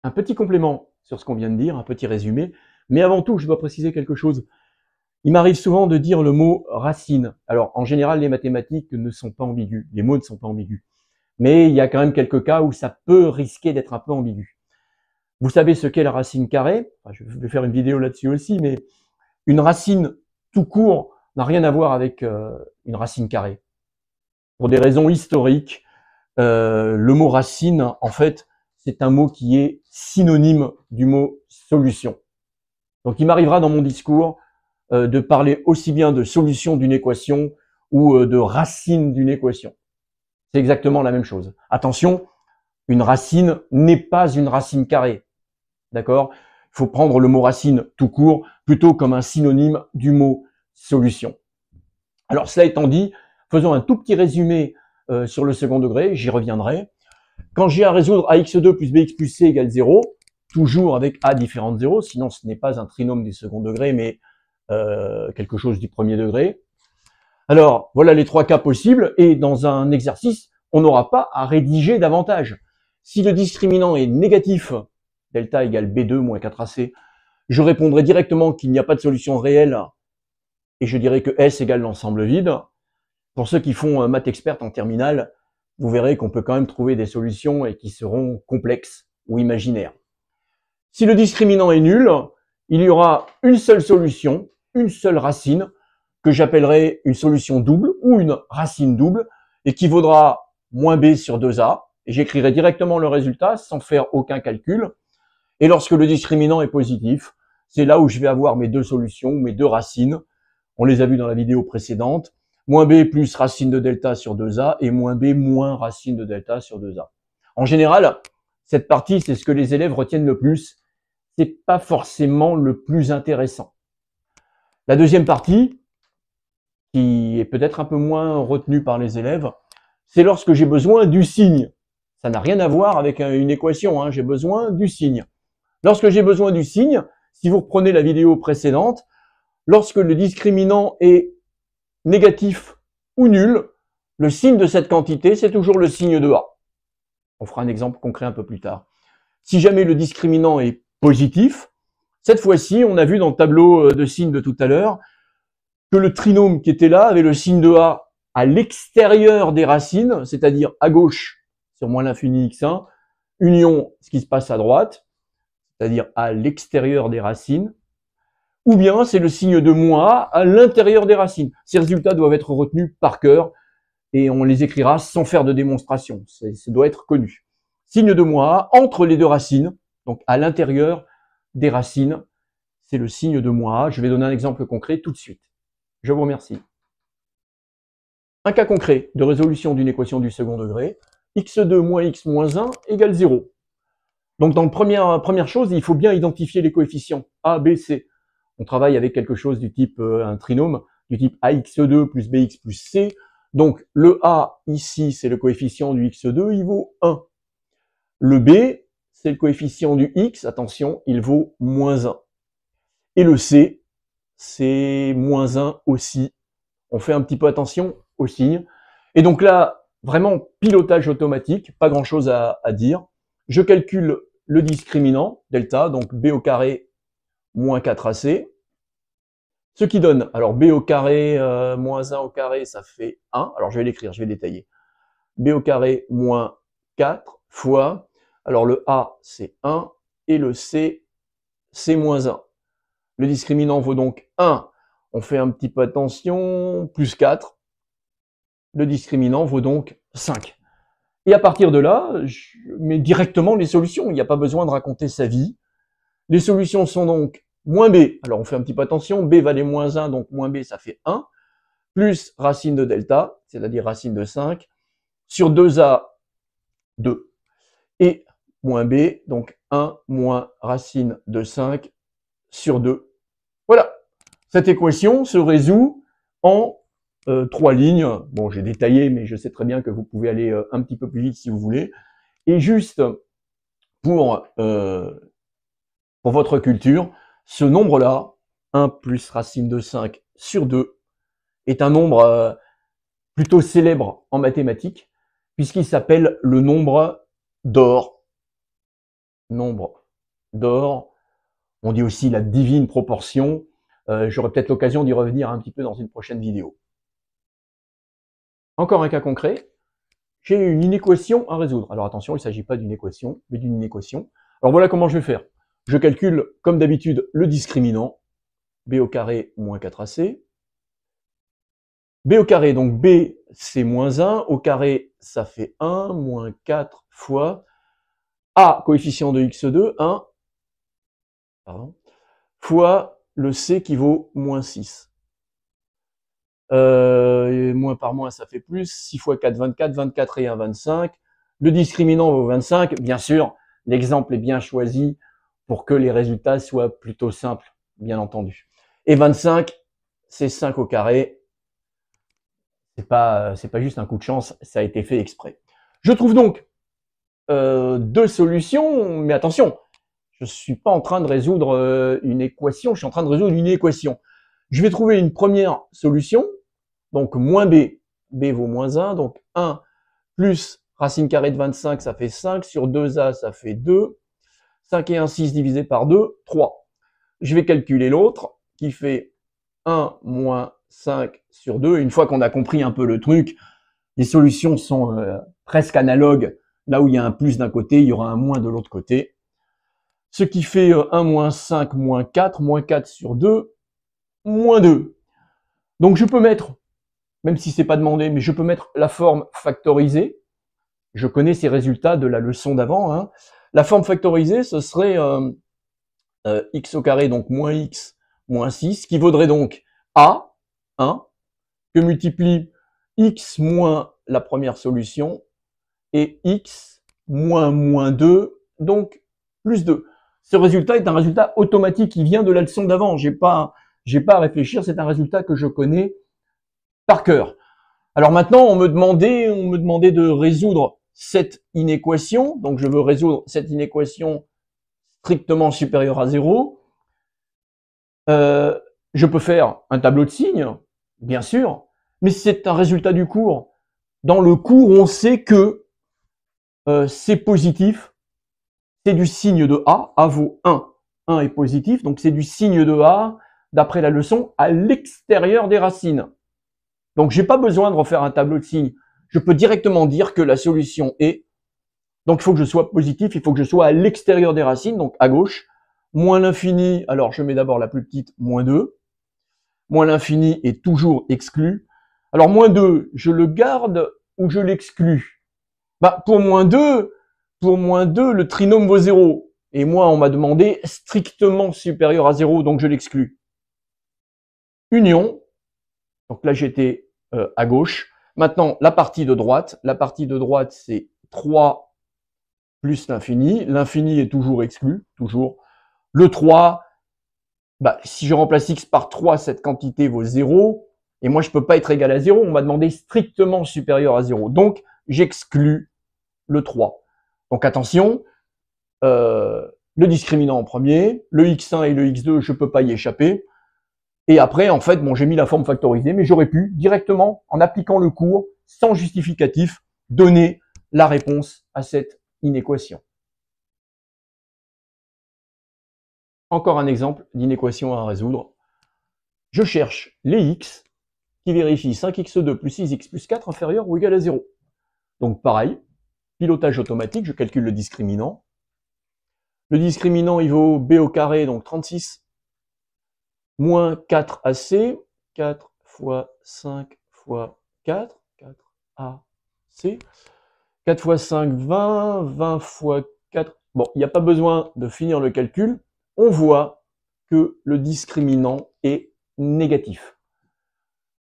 Un petit complément sur ce qu'on vient de dire, un petit résumé. Mais avant tout, je dois préciser quelque chose. Il m'arrive souvent de dire le mot racine. Alors, en général, les mathématiques ne sont pas ambiguës. Les mots ne sont pas ambigus. Mais il y a quand même quelques cas où ça peut risquer d'être un peu ambigu. Vous savez ce qu'est la racine carrée? Enfin, je vais faire une vidéo là-dessus aussi, mais une racine tout court n'a rien à voir avec une racine carrée. Pour des raisons historiques, le mot racine, en fait, c'est un mot qui est synonyme du mot solution. Donc, il m'arrivera dans mon discours de parler aussi bien de solution d'une équation ou de racine d'une équation. C'est exactement la même chose. Attention, une racine n'est pas une racine carrée. D'accord? Il faut prendre le mot racine tout court plutôt comme un synonyme du mot solution. Alors, cela étant dit, faisons un tout petit résumé sur le second degré, j'y reviendrai. Quand j'ai à résoudre ax2 plus bx plus c égale 0, toujours avec a différent de 0, sinon ce n'est pas un trinôme du second degré, mais quelque chose du premier degré. Alors, voilà les trois cas possibles, et dans un exercice, on n'aura pas à rédiger davantage. Si le discriminant est négatif, delta égale b2 moins 4ac, je répondrai directement qu'il n'y a pas de solution réelle, et je dirais que S égale l'ensemble vide. Pour ceux qui font maths expert en terminale, vous verrez qu'on peut quand même trouver des solutions et qui seront complexes ou imaginaires. Si le discriminant est nul, il y aura une seule solution, une seule racine, que j'appellerai une solution double ou une racine double, et qui vaudra moins b sur 2a, et j'écrirai directement le résultat sans faire aucun calcul. Et lorsque le discriminant est positif, c'est là où je vais avoir mes deux solutions, mes deux racines. On les a vues dans la vidéo précédente. Moins b plus racine de delta sur 2a et moins b moins racine de delta sur 2a. En général, cette partie, c'est ce que les élèves retiennent le plus. C'est pas forcément le plus intéressant. La deuxième partie, qui est peut-être un peu moins retenue par les élèves, c'est lorsque j'ai besoin du signe. Ça n'a rien à voir avec une équation, hein. J'ai besoin du signe. Lorsque j'ai besoin du signe, si vous reprenez la vidéo précédente, lorsque le discriminant est négatif ou nul, le signe de cette quantité, c'est toujours le signe de A. On fera un exemple concret un peu plus tard. Si jamais le discriminant est positif, cette fois-ci, on a vu dans le tableau de signes de tout à l'heure que le trinôme qui était là avait le signe de A à l'extérieur des racines, c'est-à-dire à gauche sur moins l'infini x1, union ce qui se passe à droite, c'est-à-dire à l'extérieur des racines, ou bien c'est le signe de moins A à l'intérieur des racines. Ces résultats doivent être retenus par cœur et on les écrira sans faire de démonstration. Ça doit être connu. Signe de moins A entre les deux racines, donc à l'intérieur des racines, c'est le signe de moins A. Je vais donner un exemple concret tout de suite. Je vous remercie. Un cas concret de résolution d'une équation du second degré, x2 moins x moins 1 égale 0. Donc dans la première chose, il faut bien identifier les coefficients a, b, c. On travaille avec quelque chose du type un trinôme, du type ax2 plus bx plus c. Donc le a ici, c'est le coefficient du x2, il vaut 1. Le b, c'est le coefficient du x, attention, il vaut moins 1. Et le c, c'est moins 1 aussi. On fait un petit peu attention aux signes. Et donc là, vraiment pilotage automatique, pas grand-chose à dire. Je calcule le discriminant, delta, donc b au carré moins 4ac. Ce qui donne, alors b au carré moins 1 au carré, ça fait 1. Alors je vais l'écrire, je vais détailler. B au carré moins 4 fois, alors le a c'est 1 et le c c'est moins 1. Le discriminant vaut donc 1. On fait un petit peu attention, plus 4. Le discriminant vaut donc 5. Et à partir de là, je mets directement les solutions. Il n'y a pas besoin de raconter sa vie. Les solutions sont donc moins b. Alors on fait un petit peu attention. B valait moins 1, donc moins b ça fait 1. Plus racine de delta, c'est-à-dire racine de 5. Sur 2a, 2. Et moins b, donc 1 moins racine de 5 sur 2. Voilà. Cette équation se résout en 3 lignes. Bon, j'ai détaillé, mais je sais très bien que vous pouvez aller un petit peu plus vite si vous voulez. Et juste pour votre culture, ce nombre-là, 1 plus racine de 5 sur 2, est un nombre plutôt célèbre en mathématiques, puisqu'il s'appelle le nombre d'or. nombre d'or. On dit aussi la divine proportion. J'aurai peut-être l'occasion d'y revenir un petit peu dans une prochaine vidéo. Encore un cas concret. J'ai une inéquation à résoudre. Alors attention, il ne s'agit pas d'une équation, mais d'une inéquation. Alors voilà comment je vais faire. Je calcule, comme d'habitude, le discriminant. B au carré moins 4AC. B au carré, donc B, c'est moins 1. Au carré, ça fait 1, moins 4 fois A, coefficient de x2, 1, pardon, fois le C qui vaut moins 6. Et moins par moins, ça fait plus. 6 fois 4, 24. 24 et 1, 25. Le discriminant vaut 25. Bien sûr, l'exemple est bien choisi pour que les résultats soient plutôt simples, bien entendu. Et 25, c'est 5 au carré. C'est pas juste un coup de chance, ça a été fait exprès. Je trouve donc deux solutions, mais attention, je suis pas en train de résoudre une équation, je suis en train de résoudre une équation. Je vais trouver une première solution, donc moins b, b vaut moins 1, donc 1 plus racine carrée de 25, ça fait 5, sur 2a, ça fait 2, 5 et 1, 6 divisé par 2, 3. Je vais calculer l'autre, qui fait 1 moins 5 sur 2. Une fois qu'on a compris un peu le truc, les solutions sont presque analogues. Là où il y a un plus d'un côté, il y aura un moins de l'autre côté. Ce qui fait 1 moins 5 moins 4 sur 2, moins 2. Donc je peux mettre, même si c'est pas demandé, mais je peux mettre la forme factorisée. Je connais ces résultats de la leçon d'avant. Hein. La forme factorisée, ce serait x au carré, donc moins x, moins 6, qui vaudrait donc a, 1, que multiplie x moins la première solution, et x moins moins 2, donc plus 2. Ce résultat est un résultat automatique qui vient de la leçon d'avant. J'ai pas à réfléchir, c'est un résultat que je connais par cœur. Alors maintenant, on me demandait de résoudre cette inéquation. Donc je veux résoudre cette inéquation strictement supérieure à 0. Je peux faire un tableau de signes, bien sûr, mais c'est un résultat du cours. Dans le cours, on sait que c'est positif, c'est du signe de A, A vaut 1, 1 est positif, donc c'est du signe de A, d'après la leçon, à l'extérieur des racines. Donc j'ai pas besoin de refaire un tableau de signes, je peux directement dire que la solution est, donc il faut que je sois positif, il faut que je sois à l'extérieur des racines, donc à gauche, moins l'infini, alors je mets d'abord la plus petite, moins 2, moins l'infini est toujours exclu, alors moins 2, je le garde ou je l'exclus? Bah, pour moins 2, le trinôme vaut 0. Et moi, on m'a demandé strictement supérieur à 0, donc je l'exclus. Union, donc là j'étais à gauche. Maintenant, la partie de droite, c'est 3 plus l'infini. L'infini est toujours exclu, toujours. Le 3, bah, si je remplace x par 3, cette quantité vaut 0. Et moi, je ne peux pas être égal à 0. On m'a demandé strictement supérieur à 0. Donc, j'exclus le 3. Donc attention, le discriminant en premier, le x1 et le x2, je ne peux pas y échapper. Et après, en fait, bon, j'ai mis la forme factorisée, mais j'aurais pu directement, en appliquant le cours, sans justificatif, donner la réponse à cette inéquation. Encore un exemple d'inéquation à résoudre. Je cherche les x qui vérifient 5x2 plus 6x plus 4 inférieur ou égal à 0. Donc pareil, pilotage automatique, je calcule le discriminant. Le discriminant, il vaut b au carré, donc 36, moins 4ac, 4 fois 5 fois 4, 4ac, 4 fois 5, 20, 20 fois 4. Bon, il n'y a pas besoin de finir le calcul. On voit que le discriminant est négatif.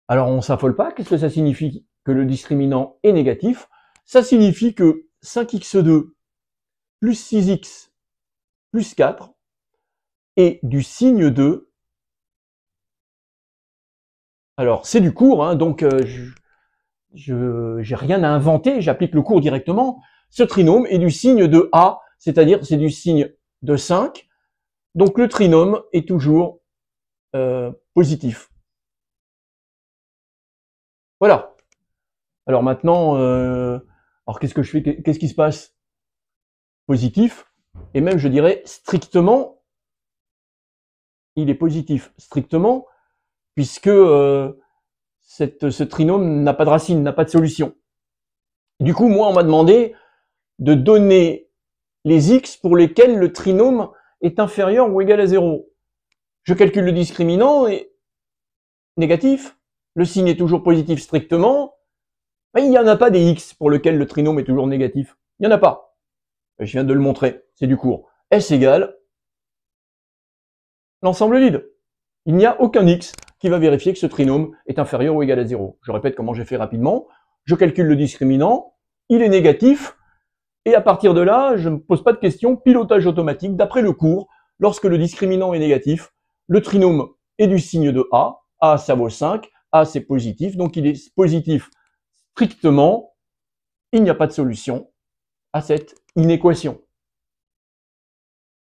Alors, on ne s'affole pas. Qu'est-ce que ça signifie que le discriminant est négatif? Ça signifie que 5x2 plus 6x plus 4 est du signe de... Alors, c'est du cours, hein, donc je n'ai rien à inventer, j'applique le cours directement. Ce trinôme est du signe de A, c'est-à-dire c'est du signe de 5. Donc le trinôme est toujours positif. Voilà. Alors maintenant, alors qu'est-ce que je fais? Qu'est-ce qui se passe? Positif. et même je dirais strictement, il est positif. Strictement, puisque ce trinôme n'a pas de racine, n'a pas de solution. Du coup, moi, on m'a demandé de donner les x pour lesquels le trinôme est inférieur ou égal à 0. Je calcule le discriminant et négatif. Le signe est toujours positif strictement. Mais il n'y en a pas des x pour lesquels le trinôme est toujours négatif. Il n'y en a pas. Je viens de le montrer, c'est du cours. S égale l'ensemble vide. Il n'y a aucun x qui va vérifier que ce trinôme est inférieur ou égal à 0. Je répète comment j'ai fait rapidement. Je calcule le discriminant, il est négatif, et à partir de là, je ne me pose pas de questions, pilotage automatique, d'après le cours, lorsque le discriminant est négatif, le trinôme est du signe de A ça vaut 5, A c'est positif, donc il est positif strictement, il n'y a pas de solution à cette inéquation.